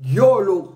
YOLO,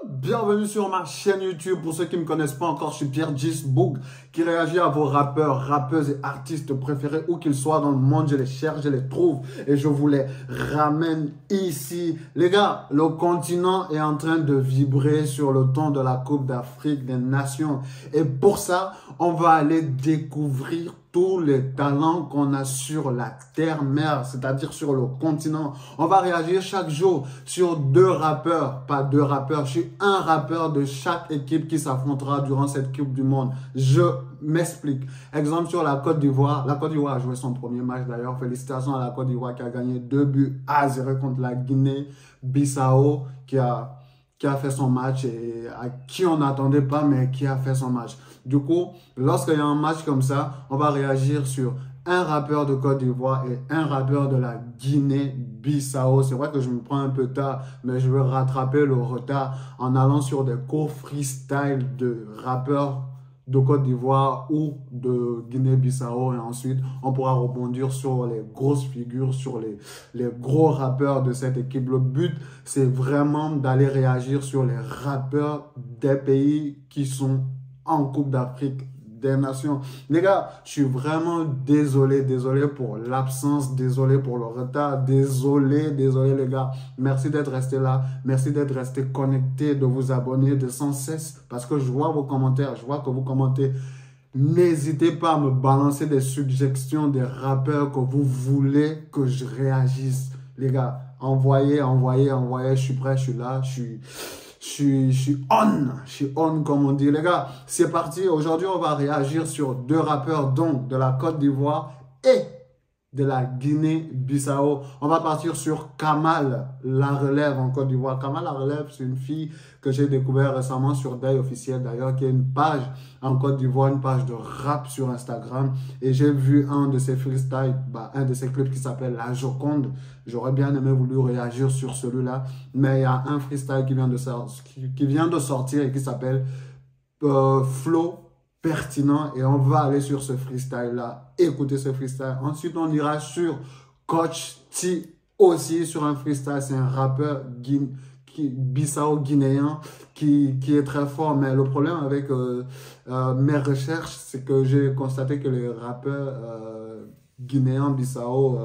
bienvenue sur ma chaîne YouTube. Pour ceux qui ne me connaissent pas encore, je suis Pierre Gisboug qui réagit à vos rappeurs, rappeuses et artistes préférés où qu'ils soient dans le monde. Je les cherche, je les trouve et je vous les ramène ici. Les gars, le continent est en train de vibrer sur le ton de la Coupe d'Afrique des Nations. Et pour ça, on va aller découvrir tous les talents qu'on a sur la terre-mère, c'est-à-dire sur le continent. On va réagir chaque jour sur deux rappeurs, pas deux rappeurs, je suis un rappeur de chaque équipe qui s'affrontera durant cette Coupe du Monde. Je m'explique. Exemple sur la Côte d'Ivoire. La Côte d'Ivoire a joué son premier match d'ailleurs. Félicitations à la Côte d'Ivoire qui a gagné 2-0 contre la Guinée-Bissau qui a fait son match et à qui on n'attendait pas, mais qui a fait son match. Du coup, lorsqu'il y a un match comme ça, on va réagir sur un rappeur de Côte d'Ivoire et un rappeur de la Guinée-Bissau. C'est vrai que je me prends un peu tard, mais je veux rattraper le retard en allant sur des cours freestyle de rappeurs de Côte d'Ivoire ou de Guinée-Bissau et ensuite on pourra rebondir sur les grosses figures, sur les gros rappeurs de cette équipe. Le but, c'est vraiment d'aller réagir sur les rappeurs des pays qui sont en Coupe d'Afrique des Nations. Les gars, je suis vraiment désolé pour l'absence, désolé pour le retard, désolé les gars. Merci d'être resté là, merci d'être resté connecté, de vous abonner de sans cesse parce que je vois vos commentaires, je vois que vous commentez. N'hésitez pas à me balancer des suggestions des rappeurs que vous voulez que je réagisse. Les gars, envoyez, je suis prêt, je suis là, je suis on comme on dit. Les gars, c'est parti. Aujourd'hui, on va réagir sur deux rappeurs, donc de la Côte d'Ivoire et de la Guinée-Bissau. On va partir sur Kamal La Relève en Côte d'Ivoire. Kamal La Relève, c'est une fille que j'ai découvert récemment sur Day Officiel d'ailleurs, qui a une page en Côte d'Ivoire, une page de rap sur Instagram. Et j'ai vu un de ses freestyles, un de ses clips qui s'appelle La Joconde. J'aurais bien aimé voulu réagir sur celui-là. Mais il y a un freestyle qui vient de sortir et qui s'appelle Flow Pertinent. Et on va aller sur ce freestyle-là, écouter ce freestyle. Ensuite, on ira sur Coach T aussi sur un freestyle. C'est un rappeur bissau-guinéen qui est très fort. Mais le problème avec mes recherches, c'est que j'ai constaté que les rappeurs guinéens, Bissau,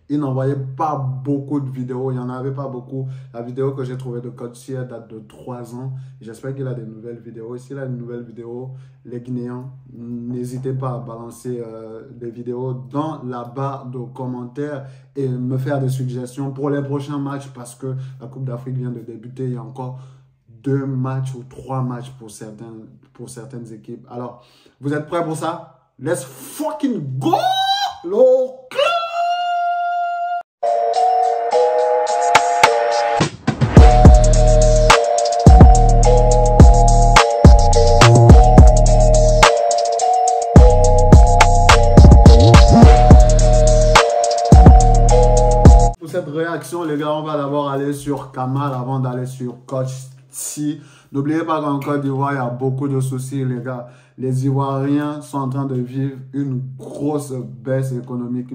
ils n'envoyaient pas beaucoup de vidéos, il n'y en avait pas beaucoup. La vidéo que j'ai trouvée de Coach T date de 3 ans. J'espère qu'il a des nouvelles vidéos. S'il a une nouvelle vidéo, les Guinéens, n'hésitez pas à balancer des vidéos dans la barre de commentaires et me faire des suggestions pour les prochains matchs parce que la Coupe d'Afrique vient de débuter. Il y a encore 2 matchs ou 3 matchs pour certaines équipes. Alors, vous êtes prêts pour ça? Let's fucking go! Cette réaction, les gars, on va d'abord aller sur Kamal avant d'aller sur Coach T. N'oubliez pas qu'en Côte d'Ivoire, il y a beaucoup de soucis, les gars. Les Ivoiriens sont en train de vivre une grosse baisse économique.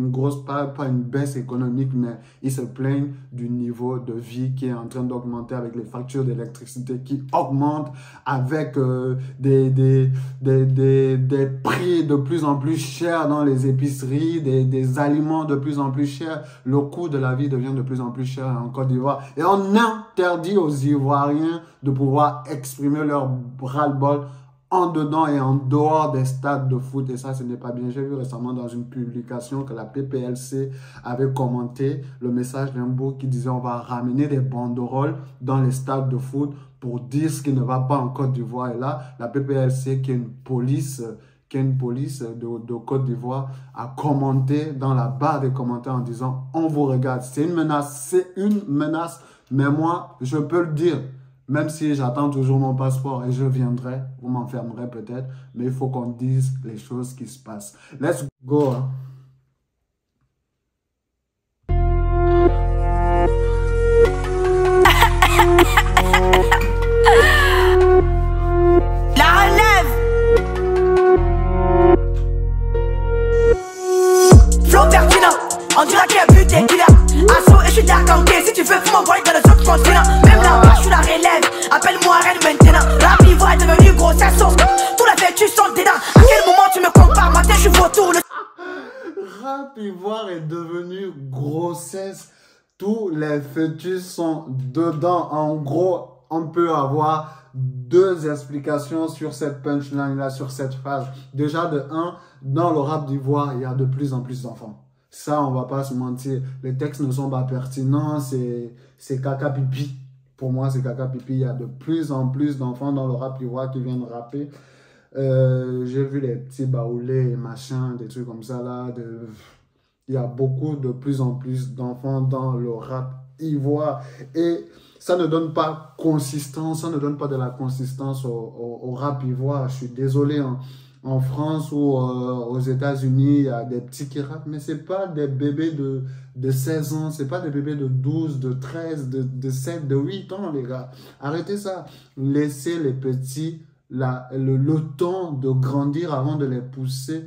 Pas une baisse économique, mais ils se plaignent du niveau de vie qui est en train d'augmenter avec les factures d'électricité qui augmentent, avec des prix de plus en plus chers dans les épiceries, des aliments de plus en plus chers. Le coût de la vie devient de plus en plus cher en Côte d'Ivoire. Et on interdit aux Ivoiriens de pouvoir exprimer leur ras-le-bol en dedans et en dehors des stades de foot. Et ça, ce n'est pas bien. J'ai vu récemment dans une publication que la PPLC avait commenté le message d'un bout qui disait on va ramener des banderoles dans les stades de foot pour dire ce qui ne va pas en Côte d'Ivoire. Et là, la PPLC, qui est une police de Côte d'Ivoire, a commenté dans la barre des commentaires en disant on vous regarde. C'est une menace, mais moi, je peux le dire. Même si j'attends toujours mon passeport et je viendrai, vous m'enfermerez peut-être, mais il faut qu'on dise les choses qui se passent. Let's go. Hein. La relève. Flow pertinent, on dirait qu'il y a but et qu'il a assaut et je suis dark en si tu veux, faut m'envoyer dans le zone. maintenant. Même là-bas, je suis la relève. Appelle-moi reine maintenant. Rap ivoire est devenu gros, c'est sauce. Tous les fœtus sont dedans. À quel moment tu me compares? Matin, je suis vautour. Rap ivoire est devenu grossesse. Tous les fœtus sont dedans. En gros, on peut avoir deux explications sur cette punchline-là, sur cette phrase. Déjà, de un, dans le rap d'ivoire, il y a de plus en plus d'enfants. Ça, on va pas se mentir. Les textes ne sont pas pertinents, c'est caca pipi. Pour moi, c'est caca pipi. Il y a de plus en plus d'enfants dans le rap ivoire qui viennent rapper. J'ai vu les petits baoulés, machin, des trucs comme ça là. Il y a beaucoup de plus en plus d'enfants dans le rap ivoire. Et ça ne donne pas consistance, ça ne donne pas de la consistance au rap ivoire. Je suis désolé, hein. En France ou aux États-Unis, il y a des petits qui rappent, mais ce n'est pas des bébés de 16 ans, ce n'est pas des bébés de 12, de 13, de 7, de 8 ans, les gars. Arrêtez ça. Laissez les petits le temps de grandir avant de les pousser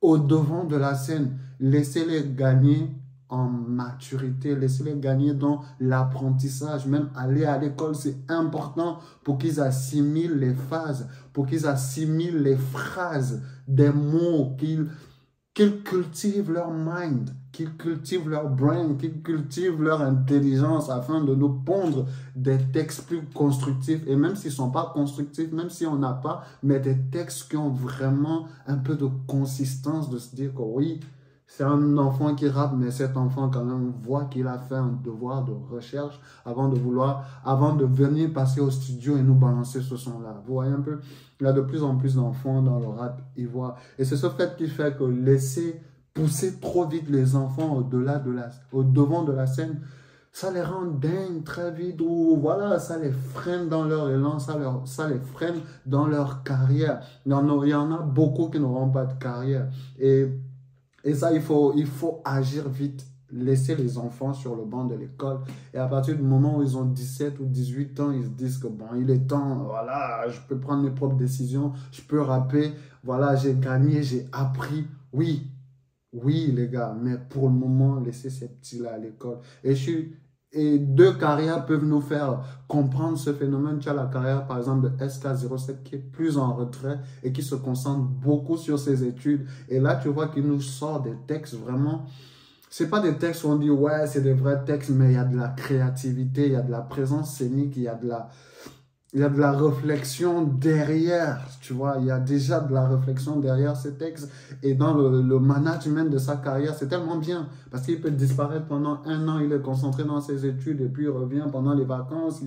au devant de la scène. Laissez-les gagner en maturité, laissez-les gagner dans l'apprentissage. Même aller à l'école, c'est important pour qu'ils assimilent les phases, pour qu'ils assimilent les phrases, des mots, qu'ils cultivent leur mind, qu'ils cultivent leur brain, qu'ils cultivent leur intelligence afin de nous pondre des textes plus constructifs. Et même s'ils ne sont pas constructifs, même si on n'a pas, mais des textes qui ont vraiment un peu de consistance, de se dire que oui, c'est un enfant qui rappe, mais cet enfant quand même voit qu'il a fait un devoir de recherche avant de venir passer au studio et nous balancer ce son-là. Vous voyez un peu, il y a de plus en plus d'enfants dans le rap ivoire. Et c'est ce fait qui fait que laisser pousser trop vite les enfants au devant de la scène, ça les rend dingues très vite, ou voilà, ça les freine dans leur élan, ça les freine dans leur carrière. Il y en a beaucoup qui n'auront pas de carrière. Et ça, il faut agir vite, laisser les enfants sur le banc de l'école. Et à partir du moment où ils ont 17 ou 18 ans, ils se disent que bon, il est temps, voilà, je peux prendre mes propres décisions, je peux rapper, voilà, j'ai gagné, j'ai appris. Oui, les gars, mais pour le moment, laissez ces petits-là à l'école. Et deux carrières peuvent nous faire comprendre ce phénomène. Tu as la carrière, par exemple, de SK07 qui est plus en retrait et qui se concentre beaucoup sur ses études. Et là, tu vois qu'il nous sort des textes vraiment... Ce n'est pas des textes où on dit, ouais, c'est des vrais textes, mais il y a de la créativité, il y a de la présence scénique, il y a de la réflexion derrière, tu vois, il y a déjà de la réflexion derrière ces textes. Et dans le management de sa carrière, c'est tellement bien, parce qu'il peut disparaître pendant 1 an, il est concentré dans ses études, et puis il revient pendant les vacances,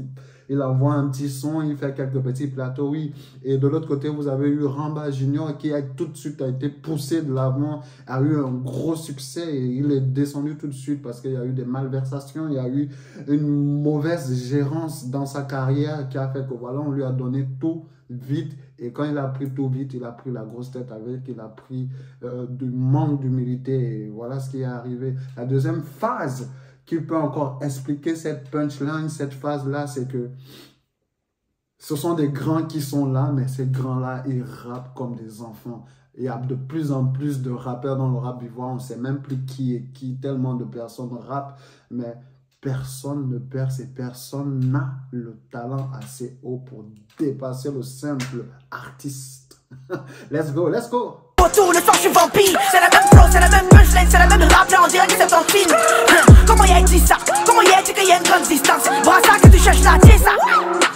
il envoie un petit son, il fait quelques petits plateaux, oui. Et de l'autre côté, vous avez eu Ramba Junior qui tout de suite a été poussé de l'avant, a eu un gros succès et il est descendu tout de suite parce qu'il y a eu des malversations, il y a eu une mauvaise gérance dans sa carrière qui a fait que voilà, on lui a donné tout vite. Et quand il a pris tout vite, il a pris la grosse tête avec, il a pris du manque d'humilité et voilà ce qui est arrivé. La deuxième phase qui peut encore expliquer cette punchline, cette phase-là, c'est que ce sont des grands qui sont là, mais ces grands-là, ils rappent comme des enfants. Il y a de plus en plus de rappeurs dans le rap ivoire, on ne sait même plus qui est qui, tellement de personnes rappent, mais personne ne perce et personne n'a le talent assez haut pour dépasser le simple artiste. Let's go, let's go! Autour, le soir, je suis vampire. C'est la même flow, c'est la même punchline, c'est la même rap, là on dirait que c'est un film. Comment y'a dit ça? Comment y'a dit qu'il y a une grande distance? Vois ça que tu cherches là, c'est ça.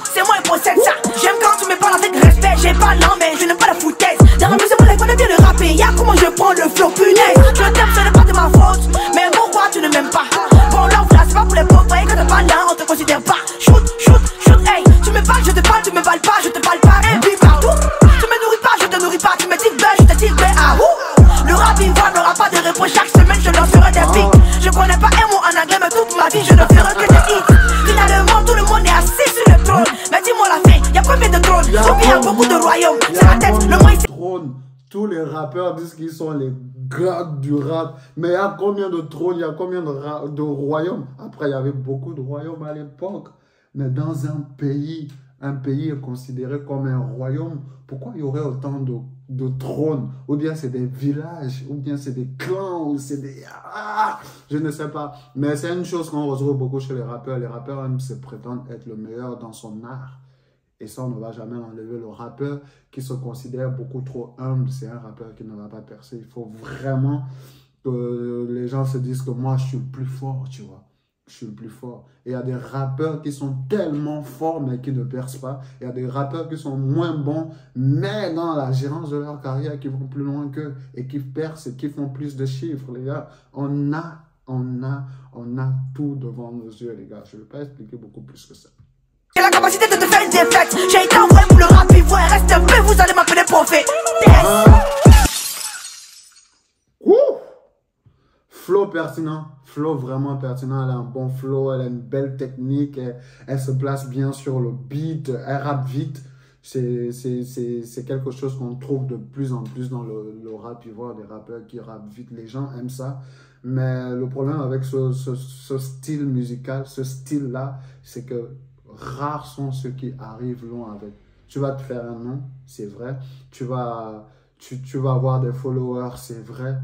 C'est moi qui possède ça. J'aime quand tu me parles avec respect. J'ai pas l'an, mais je n'aime pas la foutaise. Dans la musique, on connaît bien le rapper. Y'a comment je prends le flow, punaise. Je t'aime, ce n'est pas de ma faute. Mais pourquoi tu ne m'aimes pas? Bon, love là, c'est pas pour les pauvres. Et quand t'es pas là, on te considère pas. Shoot, shoot, shoot, hey. Tu me parles, je te parle, tu me parles pas, je te parle pas. Et puis partout. Tu me nourris pas, je te nourris pas. Tu me dis ben, je te dis ben, ah ouh. Le rap ivoire n'aura pas de repos. Chaque semaine, je lancerai des pics. Je connais pas un mot en anglais, mais toute ma vie, je ne ferai que des hits. Finalement, tout le monde est assis sur le trône. Mais dis-moi la fin, y'a combien de trônes? Il y a beaucoup de royaumes. C'est la tête, le moins trône. Tous les rappeurs disent qu'ils sont les gars du rap. Mais il y a combien de trônes? Il y a combien de royaumes? Après, il y avait beaucoup de royaumes à l'époque. Mais dans un pays est considéré comme un royaume, pourquoi il y aurait autant de trône, ou bien c'est des villages, ou bien c'est des clans, ou c'est des... je ne sais pas. Mais c'est une chose qu'on retrouve beaucoup chez les rappeurs. Les rappeurs aiment se prétendre être le meilleur dans son art. Et ça, on ne va jamais enlever. Le rappeur qui se considère beaucoup trop humble, c'est un rappeur qui ne va pas percer. Il faut vraiment que les gens se disent que moi, je suis le plus fort, tu vois. Je suis le plus fort. Et il y a des rappeurs qui sont tellement forts, mais qui ne percent pas. Il y a des rappeurs qui sont moins bons, mais dans la gérance de leur carrière, qui vont plus loin qu'eux et qui percent et qui font plus de chiffres, les gars. On a tout devant nos yeux, les gars. Je ne vais pas expliquer beaucoup plus que ça. J'ai la capacité de te faire une défaite. J'ai été envoyé pour le rap ivoire. Reste un peu, vous allez m'appeler prophète. Flow pertinent, flow vraiment pertinent. Elle a un bon flow, elle a une belle technique, elle se place bien sur le beat, elle rappe vite. C'est quelque chose qu'on trouve de plus en plus dans le rap ivoire, des rappeurs qui rappent vite. Les gens aiment ça. Mais le problème avec ce style musical, ce style-là, c'est que rares sont ceux qui arrivent loin avec. Tu vas te faire un nom, c'est vrai. Tu vas avoir des followers, c'est vrai.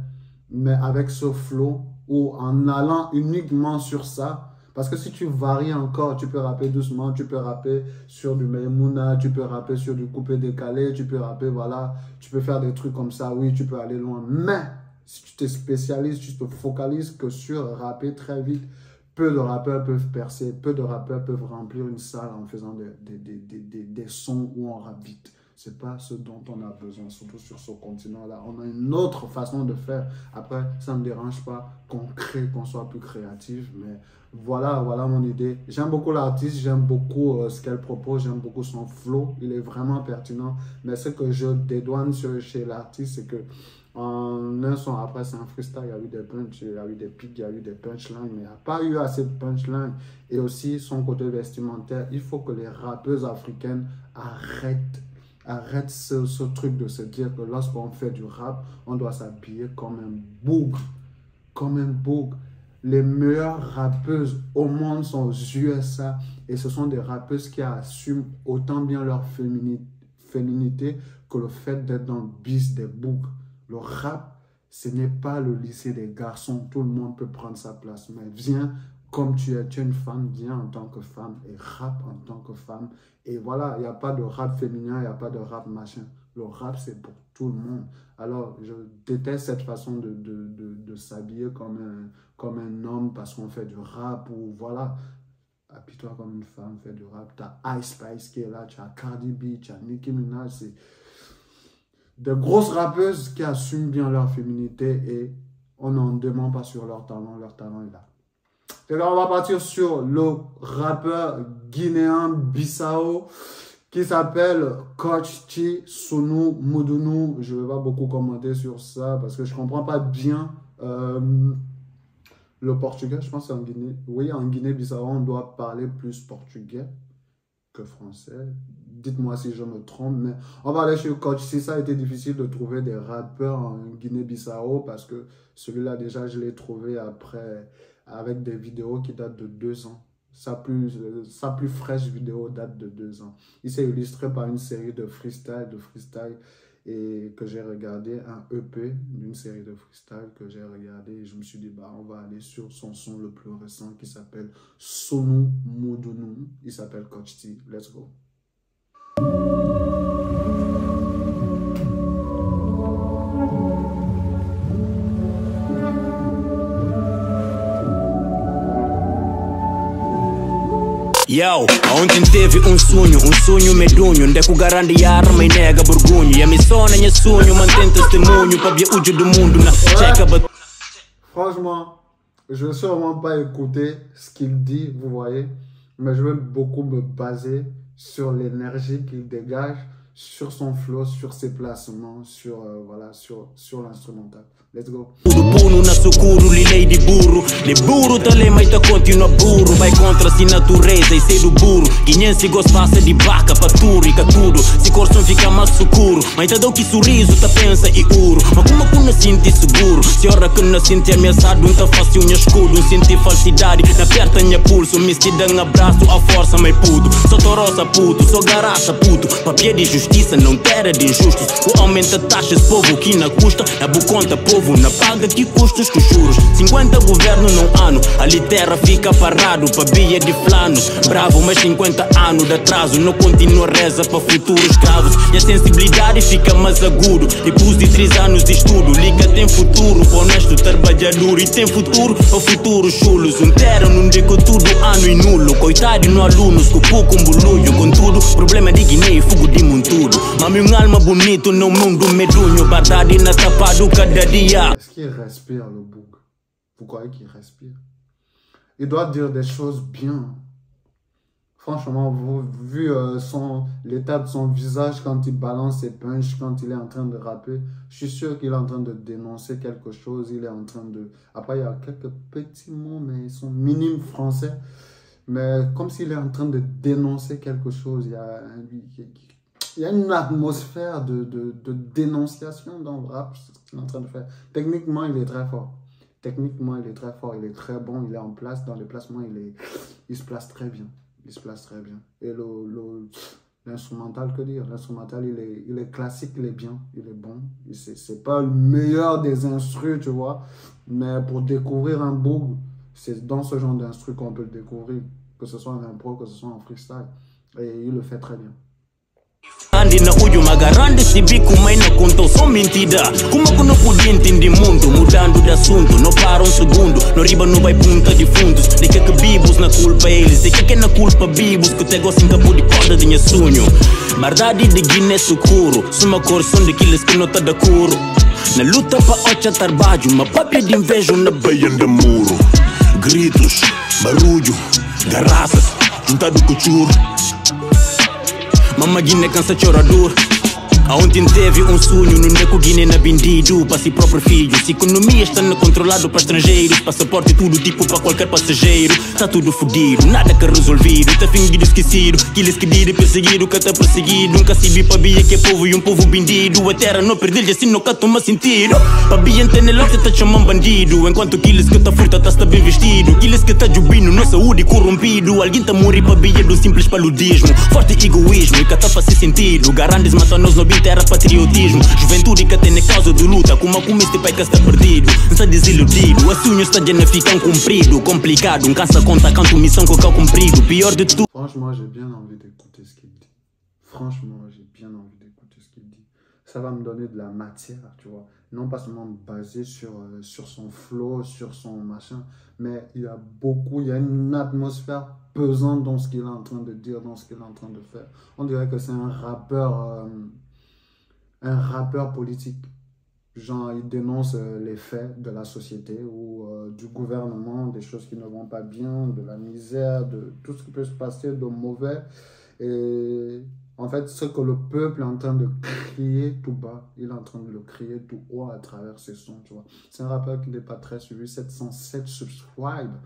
Mais avec ce flow, ou en allant uniquement sur ça, parce que si tu varies encore, tu peux rapper doucement, tu peux rapper sur du Maimouna, tu peux rapper sur du coupé décalé, tu peux rapper, voilà, tu peux faire des trucs comme ça, oui, tu peux aller loin. Mais si tu te spécialises, tu te focalises que sur rapper très vite, peu de rappeurs peuvent percer, peu de rappeurs peuvent remplir une salle en faisant des sons où on rappe vite. Ce n'est pas ce dont on a besoin, surtout sur ce continent-là. On a une autre façon de faire. Après, ça ne me dérange pas qu'on crée, qu'on soit plus créatif. Mais voilà mon idée. J'aime beaucoup l'artiste, j'aime beaucoup ce qu'elle propose, j'aime beaucoup son flow. Il est vraiment pertinent. Mais ce que je dédouane chez l'artiste, c'est que en un son après, c'est un freestyle. Il y a eu des punch, il y a eu des pics, il y a eu des punchlines. Mais il n'y a pas eu assez de punchlines. Et aussi, son côté vestimentaire. Il faut que les rappeuses africaines arrête ce truc de se dire que lorsqu'on fait du rap, on doit s'habiller comme un bougre. Comme un bougre. Les meilleures rappeuses au monde sont aux USA et ce sont des rappeuses qui assument autant bien leur féminité que le fait d'être dans le bis des bougres. Le rap, ce n'est pas le lycée des garçons. Tout le monde peut prendre sa place. Mais viens comme tu es une femme, viens en tant que femme et rappe en tant que femme. Et voilà, il n'y a pas de rap féminin, il n'y a pas de rap machin. Le rap, c'est pour tout le monde. Alors, je déteste cette façon de s'habiller comme un homme parce qu'on fait du rap ou voilà. Habille-toi comme une femme, fais du rap. Tu as Ice Spice qui est là, tu as Cardi B, tu as Nicki Minaj. C'est des grosses rappeuses qui assument bien leur féminité et on n'en demande pas sur leur talent est là. Et là, on va partir sur le rappeur guinéen Bissau qui s'appelle Coach T Sunu Mudunu. Je ne vais pas beaucoup commenter sur ça parce que je ne comprends pas bien le portugais. Je pense qu'en Guinée, oui, en Guinée-Bissau, on doit parler plus portugais que français. Dites-moi si je me trompe, mais on va aller sur Coach T. Ça a été difficile de trouver des rappeurs en Guinée-Bissau parce que celui-là, déjà, je l'ai trouvé après avec des vidéos qui datent de 2 ans. Sa plus fraîche vidéo date de 2 ans. Il s'est illustré par une série de freestyle et que j'ai regardé, un EP d'une série de freestyle que j'ai regardé et je me suis dit, bah, on va aller sur son son le plus récent qui s'appelle Sunu Mudunu. Il s'appelle Coach T. Let's go. Yo, ontem teve sonho medonho, onde que o garante yara me nega burgunho. E a missão é sonho, mantém testemunho para ver o do mundo na checa. Franchement, je ne vais sûrement pas écouter ce qu'il dit, vous voyez, mais je vais beaucoup me baser sur l'énergie qu'il dégage, sur son flow, sur ses placements, sur, voilà, sur l'instrumental. Let's go. Puno na sukuru, li lei di burro. Le burro tale mai ta continua burro. Vai contra si natureza e sei do burro. Chi nien si gospasse di bacca, paturi, catudo. Si corso fica mais sicuro. Mai ta dou que sorriso, ta pensa e uro. Ma como que não senti seguro? Se ora que não senti ameaçado, não ta fácil unha escudo. Não senti falsidade, na aperta nha pulso. Me se dá um abraço, a força mai puto. Sou torosa puto, sou garaça puto. Papel de justiça, não terra de injustos. O aumenta taxas, povo que na custa. Na bu conta, povo na paga que custos que juros. 50 governo num ano, ali terra fica parado. Pa bia de flanos, bravo, mas 50 anos de atraso. Não continua reza para futuros escravos. E a sensibilidade fica mais agudo. Depois de 3 anos de estudo, liga tem futuro. Honesto, trabalhador e tem futuro. Para futuros chulos, terra não digo tudo ano e nulo. Coitado no alunos, com pouco bolulho. Contudo, problema de Guiné e fogo de montudo. Mami um alma bonito no mundo medunho. Verdade na tapado cada dia. Est-ce qu'il respire le bouc? Vous croyez qu'il respire? Il doit dire des choses bien. Franchement, vu l'état de son visage quand il balance ses punches, quand il est en train de rapper, je suis sûr qu'il est en train de dénoncer quelque chose. Il est en train de... Après, il y a quelques petits mots, mais ils sont minimes français. Mais comme s'il est en train de dénoncer quelque chose, il y a une atmosphère de dénonciation dans le rap, c'est ce qu'il est en train de faire. Techniquement, il est très fort. Techniquement, il est très fort, il est très bon, il est en place. Dans les placements, il se place très bien. Il se place très bien. Et l'instrumental, que dire? L'instrumental, il est classique, il est bien, il est bon. C'est pas le meilleur des instrus, tu vois. Mais pour découvrir un boug, c'est dans ce genre d'instru qu'on peut le découvrir. Que ce soit en impro, que ce soit en freestyle. Et il le fait très bien. Andi na uju magarande sibiku maina contou só mentira. Como que não podia entender mundo mudando de assunto? Não para um segundo, no riba não vai punta de fundos. De que bibos na culpa eles, de que na culpa bibos que te gostam capu de corda de minha sonho. Verdade de Guiné sucuro, suma coração daqueles que não tá da curo. Na luta pa ocha trabalho, uma papia de inveja na baia de muro. Gritos, barulho, garrafas, juntado com churro. Mama Guiné cansa chorador. Ontem teve sonho, não é que o Guiné na vendido para si próprio filho. Se a economia está controlado para estrangeiros, passaporte tudo tipo para qualquer passageiro. Tá tudo fodido, nada que resolvido. Tá fingido esquecido, aqueles que dizem perseguido, que tá perseguido. Nunca se viu para bia que é povo e um povo vendido. A terra não perdeu, assim nunca toma sentido. Para bia entender logo que tá chamando bandido. Enquanto aqueles que tá furta tá bem vestido. Aqueles que tá jubino, não saúde corrompido. Alguém tá morrer para bia do simples paludismo. Forte egoísmo e que tá fazendo sentido. Garandes matam nós no terra patriotismo, juventude que tem causa de luta. Como este pai que está perdido, está desiludido. Os sonhos está já ficam cumprido. Complicado, cansa conta canto missão que eu cumprido. Pior de tudo. Franchement, j'ai bien envie d'écouter ce qu'il dit. Franchement, j'ai bien envie d'écouter ce qu'il dit. Ça va me donner de la matière, tu vois. Non pas seulement basé sur son flow, sur son machin, mais il y a une atmosphère pesante dans ce qu'il est en train de dire, dans ce qu'il est en train de faire. On dirait que c'est un rappeur politique. Genre, il dénonce les faits de la société ou du gouvernement, des choses qui ne vont pas bien, de la misère, de tout ce qui peut se passer de mauvais. Et en fait, ce que le peuple est en train de crier tout bas, il est en train de le crier tout haut à travers ses sons, tu vois. C'est un rappeur qui n'est pas très suivi, 707 subscribes.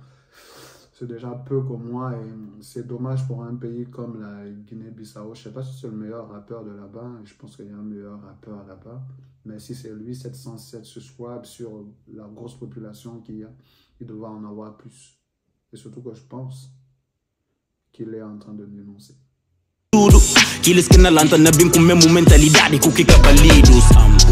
C'est déjà peu comme moi et c'est dommage pour un pays comme la Guinée-Bissau. Je ne sais pas si c'est le meilleur rappeur de là-bas. Je pense qu'il y a un meilleur rappeur là-bas. Mais si c'est lui, 707 subscribes sur la grosse population qu'il y a, il devrait en avoir plus. Et surtout que je pense qu'il est en train de dénoncer. Aqueles que na lanta na bem com a mesma mentalidade que o que cabalidos ambos.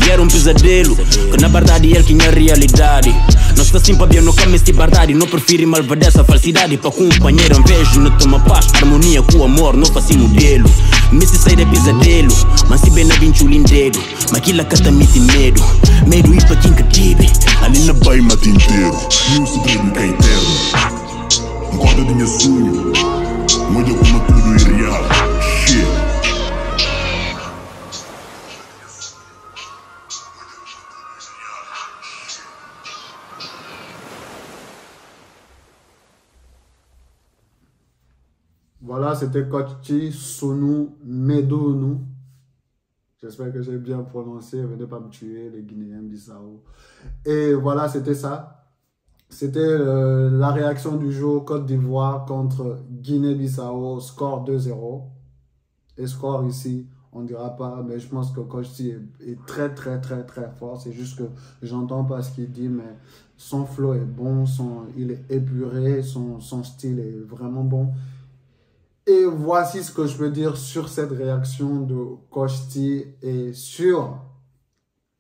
E era pesadelo, que na verdade ele tinha realidade. Nós está sempre bem no caminho de verdade. Não prefere malvadeza, falsidade. Para companheiro em vez de não tomar paz, harmonia com o amor, não faço modelo. Me se sai de pesadelo, mas se bem na bem chulindeiro. Mas aquilo que tá me tem medo. Medo e para quem que tive. Ali na baia mata inteiro. Meu segredo que é eterno. Enquanto tinha sonho, olha como tudo é real. Shit. Voilà, c'était Kochi Sonu Medonu. J'espère que j'ai bien prononcé. Venez pas me tuer, les Guinéens, Bissau. Et voilà, c'était ça. C'était la réaction du jour, Côte d'Ivoire contre Guinée-Bissau, score 2-0. Et score ici, on ne dira pas, mais je pense que Kosti est très fort. C'est juste que j'entends pas ce qu'il dit, mais son flow est bon, il est épuré, son style est vraiment bon. Et voici ce que je peux dire sur cette réaction de Kosti et sur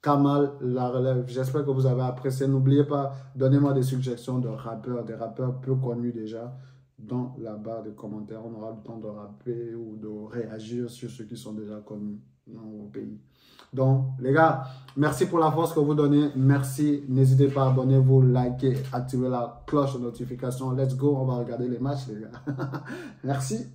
Kamal la relève. J'espère que vous avez apprécié. N'oubliez pas, donnez-moi des suggestions de rappeurs, des rappeurs peu connus déjà dans la barre de commentaires. On aura le temps de rapper ou de réagir sur ceux qui sont déjà connus dans vos pays. Donc, les gars, merci pour la force que vous donnez. Merci. N'hésitez pas à abonner-vous, liker, activer la cloche de notification. Let's go. On va regarder les matchs, les gars. Merci.